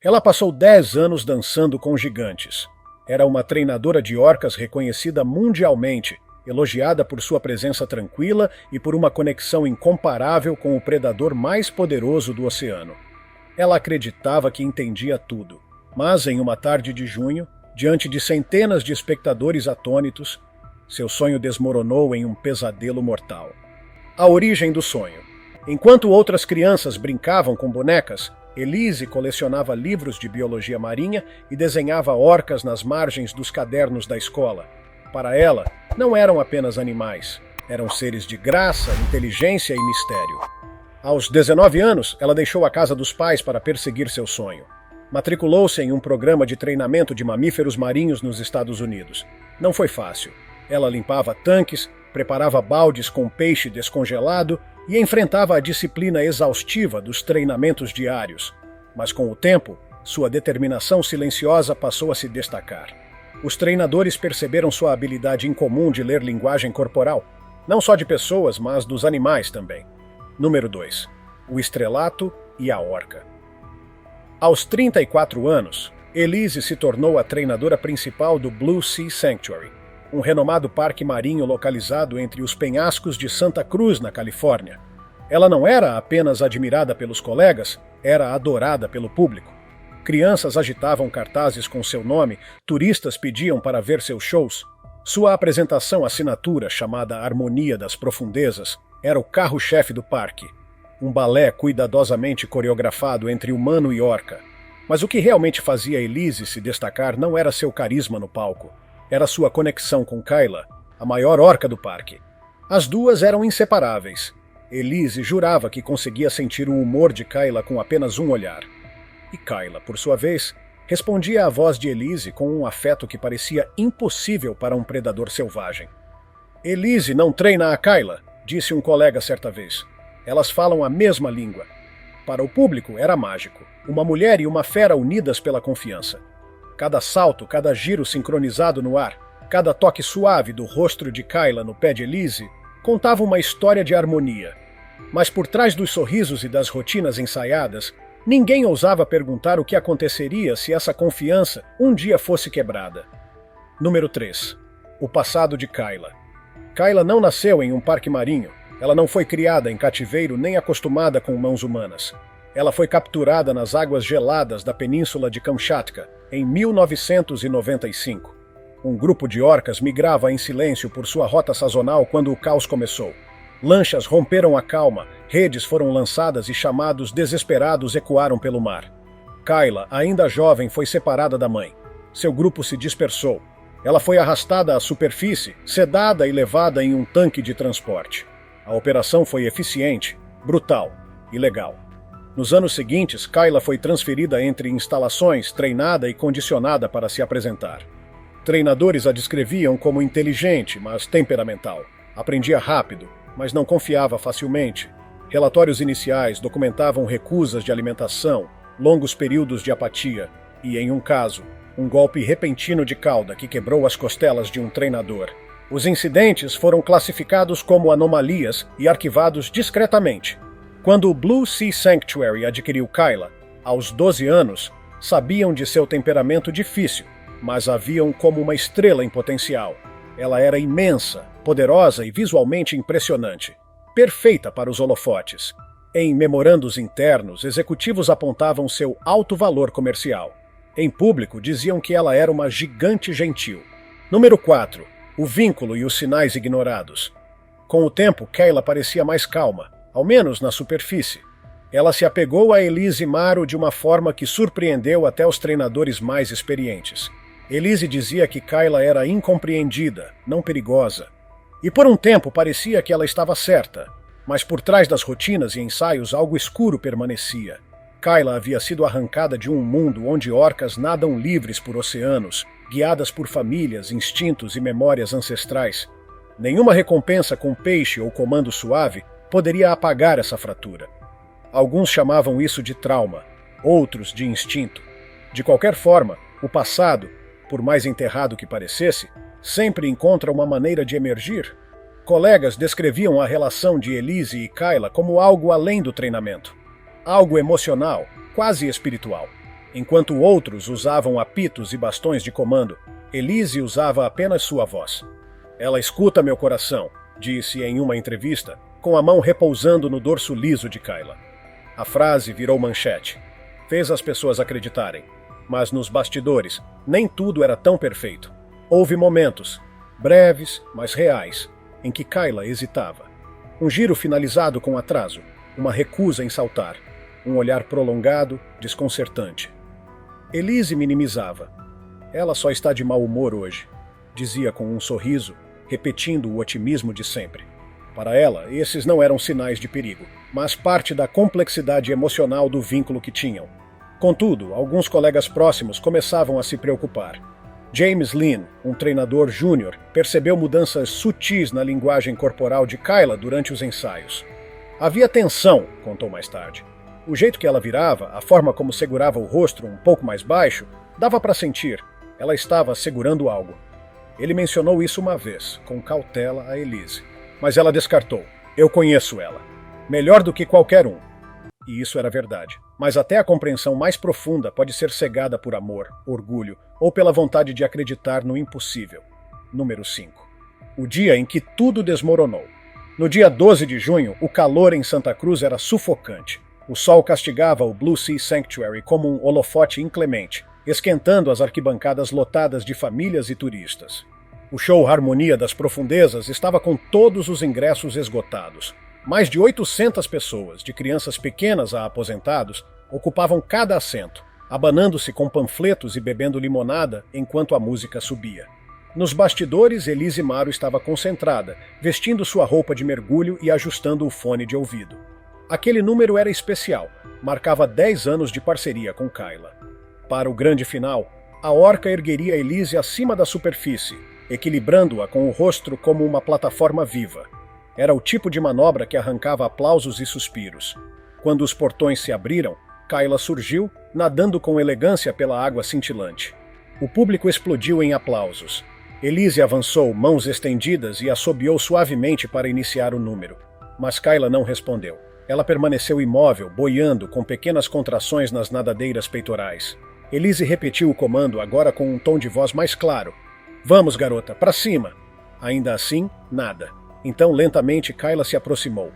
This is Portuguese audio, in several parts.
Ela passou 10 anos dançando com gigantes. Era uma treinadora de orcas reconhecida mundialmente, elogiada por sua presença tranquila e por uma conexão incomparável com o predador mais poderoso do oceano. Ela acreditava que entendia tudo, mas em uma tarde de junho, diante de centenas de espectadores atônitos, seu sonho desmoronou em um pesadelo mortal. A origem do sonho. Enquanto outras crianças brincavam com bonecas, Elise colecionava livros de biologia marinha e desenhava orcas nas margens dos cadernos da escola. Para ela, não eram apenas animais, eram seres de graça, inteligência e mistério. Aos 19 anos, ela deixou a casa dos pais para perseguir seu sonho. Matriculou-se em um programa de treinamento de mamíferos marinhos nos Estados Unidos. Não foi fácil. Ela limpava tanques, preparava baldes com peixe descongelado e enfrentava a disciplina exaustiva dos treinamentos diários. Mas com o tempo, sua determinação silenciosa passou a se destacar. Os treinadores perceberam sua habilidade incomum de ler linguagem corporal, não só de pessoas, mas dos animais também. Número 2. O estrelato e a orca. Aos 34 anos, Elise se tornou a treinadora principal do Blue Sea Sanctuary, um renomado parque marinho localizado entre os penhascos de Santa Cruz, na Califórnia. Ela não era apenas admirada pelos colegas, era adorada pelo público. Crianças agitavam cartazes com seu nome, turistas pediam para ver seus shows. Sua apresentação assinatura, chamada Harmonia das Profundezas, era o carro-chefe do parque. Um balé cuidadosamente coreografado entre humano e orca. Mas o que realmente fazia Elise se destacar não era seu carisma no palco. Era sua conexão com Kyla, a maior orca do parque. As duas eram inseparáveis. Elise jurava que conseguia sentir o humor de Kyla com apenas um olhar. E Kyla, por sua vez, respondia à voz de Elise com um afeto que parecia impossível para um predador selvagem. "Elise não treina a Kyla", disse um colega certa vez. "Elas falam a mesma língua." Para o público era mágico. Uma mulher e uma fera unidas pela confiança. Cada salto, cada giro sincronizado no ar, cada toque suave do rosto de Kyla no pé de Elise, contava uma história de harmonia. Mas por trás dos sorrisos e das rotinas ensaiadas, ninguém ousava perguntar o que aconteceria se essa confiança um dia fosse quebrada. Número 3. O passado de Kyla. Kyla não nasceu em um parque marinho. Ela não foi criada em cativeiro nem acostumada com mãos humanas. Ela foi capturada nas águas geladas da península de Kamchatka em 1995. Um grupo de orcas migrava em silêncio por sua rota sazonal quando o caos começou. Lanchas romperam a calma, redes foram lançadas e chamados desesperados ecoaram pelo mar. Kyla, ainda jovem, foi separada da mãe. Seu grupo se dispersou. Ela foi arrastada à superfície, sedada e levada em um tanque de transporte. A operação foi eficiente, brutal e legal. Nos anos seguintes, Kyla foi transferida entre instalações, treinada e condicionada para se apresentar. Treinadores a descreviam como inteligente, mas temperamental. Aprendia rápido, mas não confiava facilmente. Relatórios iniciais documentavam recusas de alimentação, longos períodos de apatia e, em um caso, um golpe repentino de cauda que quebrou as costelas de um treinador. Os incidentes foram classificados como anomalias e arquivados discretamente. Quando o Blue Sea Sanctuary adquiriu Kyla, aos 12 anos, sabiam de seu temperamento difícil, mas a viam como uma estrela em potencial. Ela era imensa, poderosa e visualmente impressionante, perfeita para os holofotes. Em memorandos internos, executivos apontavam seu alto valor comercial. Em público, diziam que ela era uma gigante gentil. Número 4. O vínculo e os sinais ignorados. Com o tempo, Kyla parecia mais calma, ao menos na superfície. Ela se apegou a Elise Maro de uma forma que surpreendeu até os treinadores mais experientes. Elise dizia que Kyla era incompreendida, não perigosa. E por um tempo parecia que ela estava certa, mas por trás das rotinas e ensaios algo escuro permanecia. Kyla havia sido arrancada de um mundo onde orcas nadam livres por oceanos, guiadas por famílias, instintos e memórias ancestrais. Nenhuma recompensa com peixe ou comando suave poderia apagar essa fratura. Alguns chamavam isso de trauma, outros de instinto. De qualquer forma, o passado, por mais enterrado que parecesse, sempre encontra uma maneira de emergir. Colegas descreviam a relação de Elise e Kyla como algo além do treinamento. Algo emocional, quase espiritual. Enquanto outros usavam apitos e bastões de comando, Elise usava apenas sua voz. Ela escuta meu coração, disse em uma entrevista, com a mão repousando no dorso liso de Kayla. A frase virou manchete. Fez as pessoas acreditarem. Mas nos bastidores, nem tudo era tão perfeito. Houve momentos, breves, mas reais, em que Kayla hesitava. Um giro finalizado com atraso, uma recusa em saltar, um olhar prolongado, desconcertante. Elise minimizava. Ela só está de mau humor hoje, dizia com um sorriso, repetindo o otimismo de sempre. Para ela, esses não eram sinais de perigo, mas parte da complexidade emocional do vínculo que tinham. Contudo, alguns colegas próximos começavam a se preocupar. James Lynn, um treinador júnior, percebeu mudanças sutis na linguagem corporal de Kayla durante os ensaios. Havia tensão, contou mais tarde. O jeito que ela virava, a forma como segurava o rosto um pouco mais baixo, dava para sentir. Ela estava segurando algo. Ele mencionou isso uma vez, com cautela a Elise. Mas ela descartou. Eu conheço ela. Melhor do que qualquer um. E isso era verdade. Mas até a compreensão mais profunda pode ser cegada por amor, orgulho ou pela vontade de acreditar no impossível. Número 5. O dia em que tudo desmoronou. No dia 12 de junho, o calor em Santa Cruz era sufocante. O sol castigava o Blue Sea Sanctuary como um holofote inclemente, esquentando as arquibancadas lotadas de famílias e turistas. O show Harmonia das Profundezas estava com todos os ingressos esgotados. Mais de 800 pessoas, de crianças pequenas a aposentados, ocupavam cada assento, abanando-se com panfletos e bebendo limonada enquanto a música subia. Nos bastidores, Elise Maro estava concentrada, vestindo sua roupa de mergulho e ajustando o fone de ouvido. Aquele número era especial, marcava 10 anos de parceria com Kayla. Para o grande final, a orca ergueria Elise acima da superfície, equilibrando-a com o rosto como uma plataforma viva. Era o tipo de manobra que arrancava aplausos e suspiros. Quando os portões se abriram, Kayla surgiu, nadando com elegância pela água cintilante. O público explodiu em aplausos. Elise avançou, mãos estendidas, e assobiou suavemente para iniciar o número. Mas Kayla não respondeu. Ela permaneceu imóvel, boiando, com pequenas contrações nas nadadeiras peitorais. Elise repetiu o comando, agora com um tom de voz mais claro. Vamos, garota, para cima! Ainda assim, nada. Então, lentamente, Kayla se aproximou.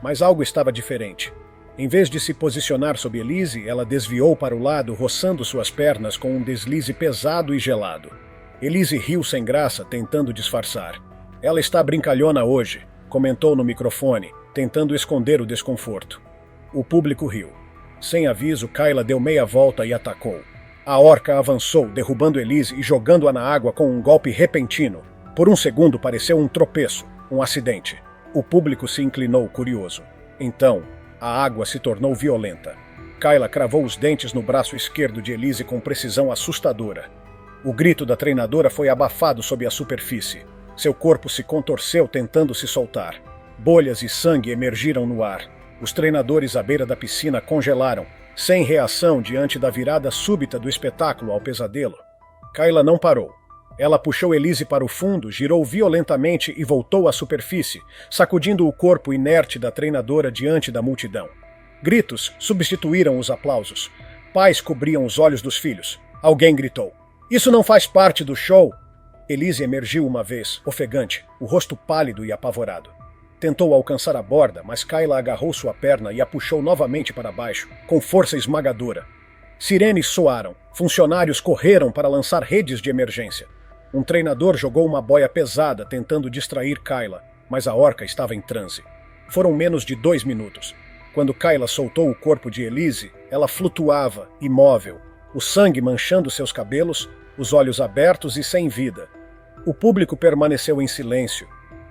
Mas algo estava diferente. Em vez de se posicionar sob Elise, ela desviou para o lado, roçando suas pernas com um deslize pesado e gelado. Elise riu sem graça, tentando disfarçar. Ela está brincalhona hoje, comentou no microfone, tentando esconder o desconforto. O público riu. Sem aviso, Kayla deu meia volta e atacou. A orca avançou, derrubando Elise e jogando-a na água com um golpe repentino. Por um segundo pareceu um tropeço, um acidente. O público se inclinou, curioso. Então, a água se tornou violenta. Kayla cravou os dentes no braço esquerdo de Elise com precisão assustadora. O grito da treinadora foi abafado sob a superfície. Seu corpo se contorceu tentando se soltar. Bolhas e sangue emergiram no ar. Os treinadores à beira da piscina congelaram, sem reação diante da virada súbita do espetáculo ao pesadelo. Kayla não parou. Ela puxou Elise para o fundo, girou violentamente e voltou à superfície, sacudindo o corpo inerte da treinadora diante da multidão. Gritos substituíram os aplausos. Pais cobriam os olhos dos filhos. Alguém gritou: "Isso não faz parte do show!" Elise emergiu uma vez, ofegante, o rosto pálido e apavorado. Tentou alcançar a borda, mas Kayla agarrou sua perna e a puxou novamente para baixo, com força esmagadora. Sirenes soaram. Funcionários correram para lançar redes de emergência. Um treinador jogou uma boia pesada tentando distrair Kayla, mas a orca estava em transe. Foram menos de 2 minutos. Quando Kayla soltou o corpo de Elise, ela flutuava, imóvel, o sangue manchando seus cabelos, os olhos abertos e sem vida. O público permaneceu em silêncio.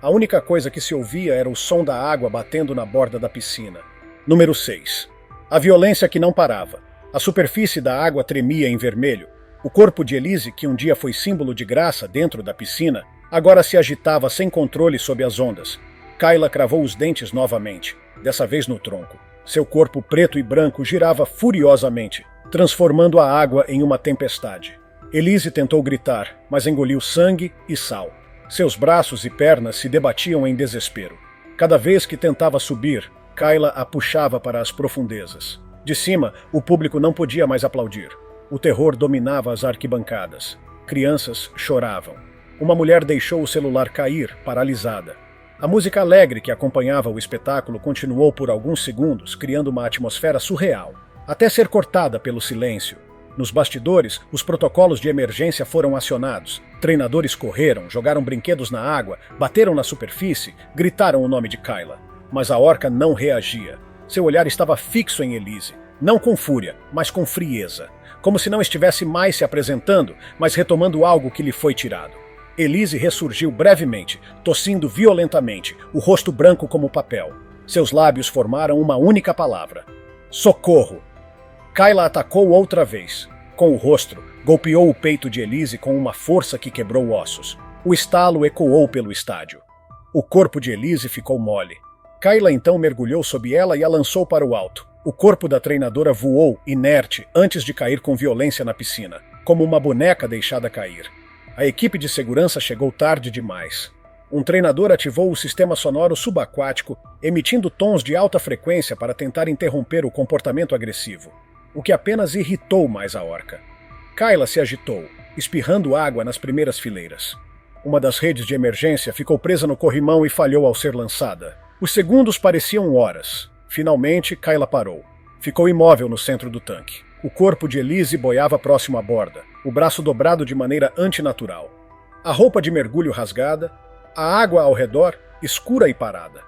A única coisa que se ouvia era o som da água batendo na borda da piscina. Número 6. A violência que não parava. A superfície da água tremia em vermelho. O corpo de Elise, que um dia foi símbolo de graça dentro da piscina, agora se agitava sem controle sob as ondas. Kayla cravou os dentes novamente, dessa vez no tronco. Seu corpo preto e branco girava furiosamente, transformando a água em uma tempestade. Elise tentou gritar, mas engoliu sangue e sal. Seus braços e pernas se debatiam em desespero. Cada vez que tentava subir, Kayla a puxava para as profundezas. De cima, o público não podia mais aplaudir. O terror dominava as arquibancadas. Crianças choravam. Uma mulher deixou o celular cair, paralisada. A música alegre que acompanhava o espetáculo continuou por alguns segundos, criando uma atmosfera surreal, até ser cortada pelo silêncio. Nos bastidores, os protocolos de emergência foram acionados. Treinadores correram, jogaram brinquedos na água, bateram na superfície, gritaram o nome de Kayla. Mas a orca não reagia. Seu olhar estava fixo em Elise, não com fúria, mas com frieza. Como se não estivesse mais se apresentando, mas retomando algo que lhe foi tirado. Elise ressurgiu brevemente, tossindo violentamente, o rosto branco como papel. Seus lábios formaram uma única palavra: socorro! Kayla atacou outra vez. Com o rosto, golpeou o peito de Elise com uma força que quebrou ossos. O estalo ecoou pelo estádio. O corpo de Elise ficou mole. Kayla então mergulhou sob ela e a lançou para o alto. O corpo da treinadora voou, inerte, antes de cair com violência na piscina, como uma boneca deixada cair. A equipe de segurança chegou tarde demais. Um treinador ativou o sistema sonoro subaquático, emitindo tons de alta frequência para tentar interromper o comportamento agressivo, o que apenas irritou mais a orca. Kayla se agitou, espirrando água nas primeiras fileiras. Uma das redes de emergência ficou presa no corrimão e falhou ao ser lançada. Os segundos pareciam horas. Finalmente, Kayla parou. Ficou imóvel no centro do tanque. O corpo de Elise boiava próximo à borda, o braço dobrado de maneira antinatural. A roupa de mergulho rasgada, a água ao redor escura e parada.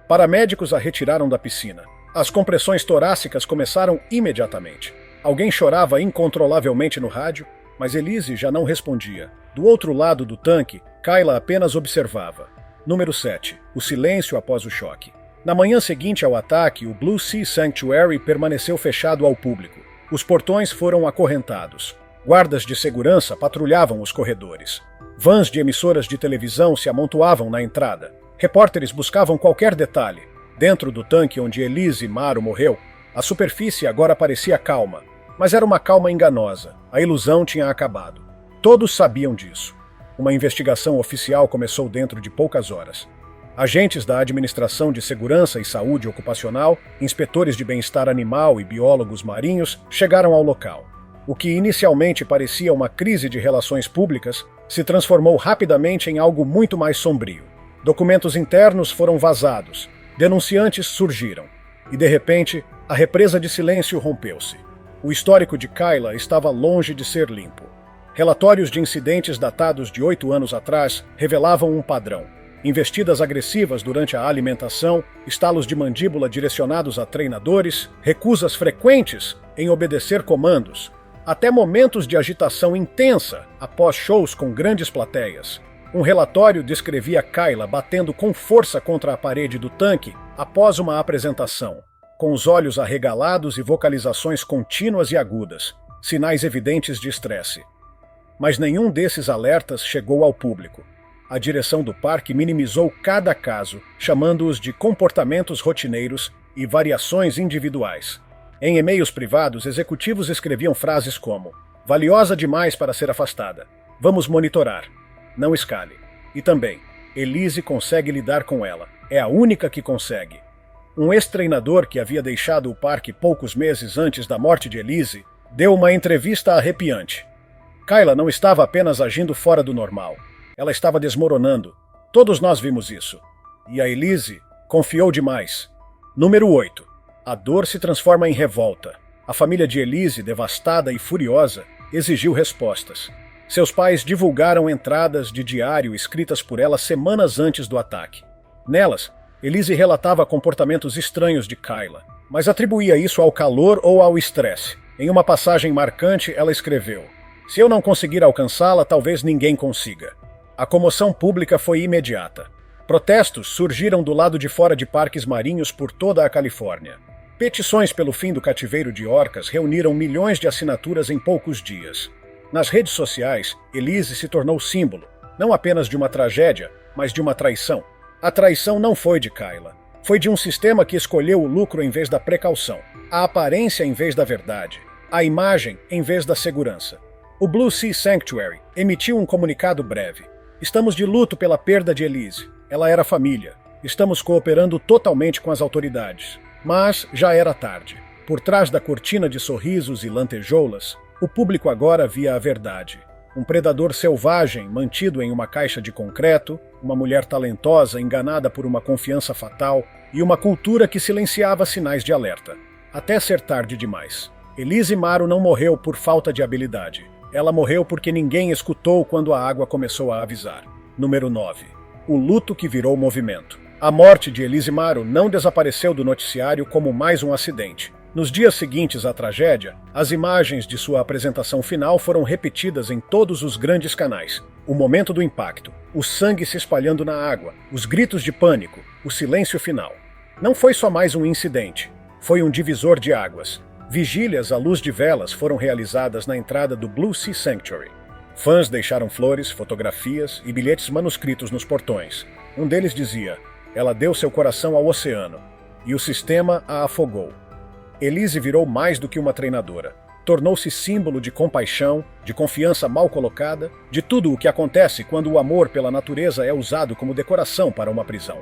Paramédicos a retiraram da piscina. As compressões torácicas começaram imediatamente. Alguém chorava incontrolavelmente no rádio, mas Elise já não respondia. Do outro lado do tanque, Kayla apenas observava. Número 7. O silêncio após o choque. Na manhã seguinte ao ataque, o Blue Sea Sanctuary permaneceu fechado ao público. Os portões foram acorrentados. Guardas de segurança patrulhavam os corredores. Vans de emissoras de televisão se amontoavam na entrada. Repórteres buscavam qualquer detalhe. Dentro do tanque onde Elise Maro morreu, a superfície agora parecia calma, mas era uma calma enganosa. A ilusão tinha acabado. Todos sabiam disso. Uma investigação oficial começou dentro de poucas horas. Agentes da Administração de Segurança e Saúde Ocupacional, inspetores de bem-estar animal e biólogos marinhos chegaram ao local. O que inicialmente parecia uma crise de relações públicas se transformou rapidamente em algo muito mais sombrio. Documentos internos foram vazados, denunciantes surgiram, e de repente a represa de silêncio rompeu-se. O histórico de Kayla estava longe de ser limpo. Relatórios de incidentes datados de 8 anos atrás revelavam um padrão. Investidas agressivas durante a alimentação, estalos de mandíbula direcionados a treinadores, recusas frequentes em obedecer comandos, até momentos de agitação intensa após shows com grandes plateias. Um relatório descrevia Kayla batendo com força contra a parede do tanque após uma apresentação, com os olhos arregalados e vocalizações contínuas e agudas, sinais evidentes de estresse. Mas nenhum desses alertas chegou ao público. A direção do parque minimizou cada caso, chamando-os de comportamentos rotineiros e variações individuais. Em e-mails privados, executivos escreviam frases como: valiosa demais para ser afastada. Vamos monitorar. Não escale. E também, Elise consegue lidar com ela. É a única que consegue. Um ex-treinador que havia deixado o parque poucos meses antes da morte de Elise deu uma entrevista arrepiante. Kayla não estava apenas agindo fora do normal. Ela estava desmoronando. Todos nós vimos isso. E a Elise confiou demais. Número 8. A dor se transforma em revolta. A família de Elise, devastada e furiosa, exigiu respostas. Seus pais divulgaram entradas de diário escritas por ela semanas antes do ataque. Nelas, Elise relatava comportamentos estranhos de Kayla, mas atribuía isso ao calor ou ao estresse. Em uma passagem marcante, ela escreveu: se eu não conseguir alcançá-la, talvez ninguém consiga. A comoção pública foi imediata. Protestos surgiram do lado de fora de parques marinhos por toda a Califórnia. Petições pelo fim do cativeiro de orcas reuniram milhões de assinaturas em poucos dias. Nas redes sociais, Elise se tornou símbolo, não apenas de uma tragédia, mas de uma traição. A traição não foi de Kayla. Foi de um sistema que escolheu o lucro em vez da precaução, a aparência em vez da verdade, a imagem em vez da segurança. O Blue Sea Sanctuary emitiu um comunicado breve. Estamos de luto pela perda de Elise. Ela era família. Estamos cooperando totalmente com as autoridades. Mas já era tarde. Por trás da cortina de sorrisos e lantejoulas, O público agora via a verdade. Um predador selvagem mantido em uma caixa de concreto, uma mulher talentosa enganada por uma confiança fatal e uma cultura que silenciava sinais de alerta. Até ser tarde demais. Elise Maro não morreu por falta de habilidade. Ela morreu porque ninguém escutou quando a água começou a avisar. Número 9. O luto que virou movimento. A morte de Elise Maro não desapareceu do noticiário como mais um acidente. Nos dias seguintes à tragédia, as imagens de sua apresentação final foram repetidas em todos os grandes canais. O momento do impacto, o sangue se espalhando na água, os gritos de pânico, o silêncio final. Não foi só mais um incidente, foi um divisor de águas. Vigílias à luz de velas foram realizadas na entrada do Blue Sea Sanctuary. Fãs deixaram flores, fotografias e bilhetes manuscritos nos portões. Um deles dizia: "Ela deu seu coração ao oceano, e o sistema a afogou." Elise virou mais do que uma treinadora. Tornou-se símbolo de compaixão, de confiança mal colocada, de tudo o que acontece quando o amor pela natureza é usado como decoração para uma prisão.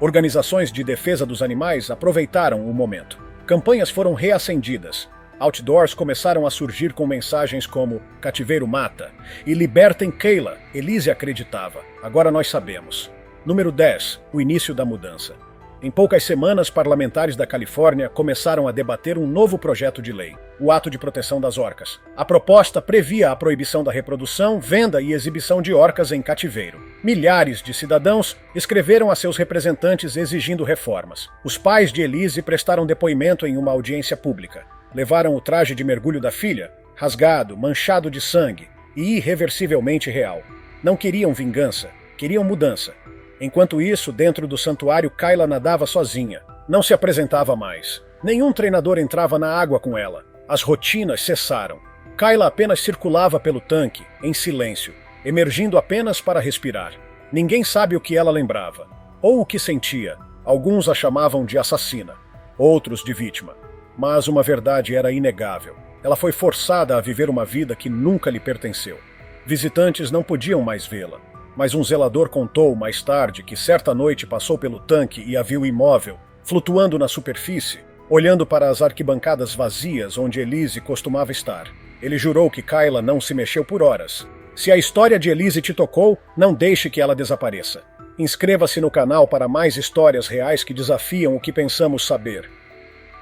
Organizações de defesa dos animais aproveitaram o momento. Campanhas foram reacendidas. Outdoors começaram a surgir com mensagens como "Cativeiro mata" e "Libertem Kayla". Elise acreditava. Agora nós sabemos. Número 10. O início da mudança. Em poucas semanas, parlamentares da Califórnia começaram a debater um novo projeto de lei, o Ato de Proteção das Orcas. A proposta previa a proibição da reprodução, venda e exibição de orcas em cativeiro. Milhares de cidadãos escreveram a seus representantes exigindo reformas. Os pais de Elise prestaram depoimento em uma audiência pública. Levaram o traje de mergulho da filha, rasgado, manchado de sangue e irreversivelmente real. Não queriam vingança, queriam mudança. Enquanto isso, dentro do santuário, Kayla nadava sozinha. Não se apresentava mais. Nenhum treinador entrava na água com ela. As rotinas cessaram. Kayla apenas circulava pelo tanque, em silêncio, emergindo apenas para respirar. Ninguém sabe o que ela lembrava, ou o que sentia. Alguns a chamavam de assassina, outros de vítima. Mas uma verdade era inegável. Ela foi forçada a viver uma vida que nunca lhe pertenceu. Visitantes não podiam mais vê-la. Mas um zelador contou mais tarde que certa noite passou pelo tanque e a viu imóvel, flutuando na superfície, olhando para as arquibancadas vazias onde Elise costumava estar. Ele jurou que Kayla não se mexeu por horas. Se a história de Elise te tocou, não deixe que ela desapareça. Inscreva-se no canal para mais histórias reais que desafiam o que pensamos saber.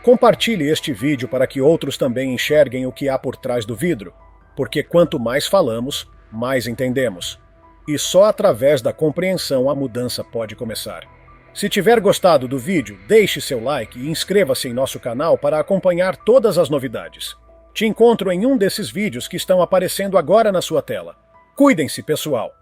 Compartilhe este vídeo para que outros também enxerguem o que há por trás do vidro, porque quanto mais falamos, mais entendemos. E só através da compreensão a mudança pode começar. Se tiver gostado do vídeo, deixe seu like e inscreva-se em nosso canal para acompanhar todas as novidades. Te encontro em um desses vídeos que estão aparecendo agora na sua tela. Cuidem-se, pessoal!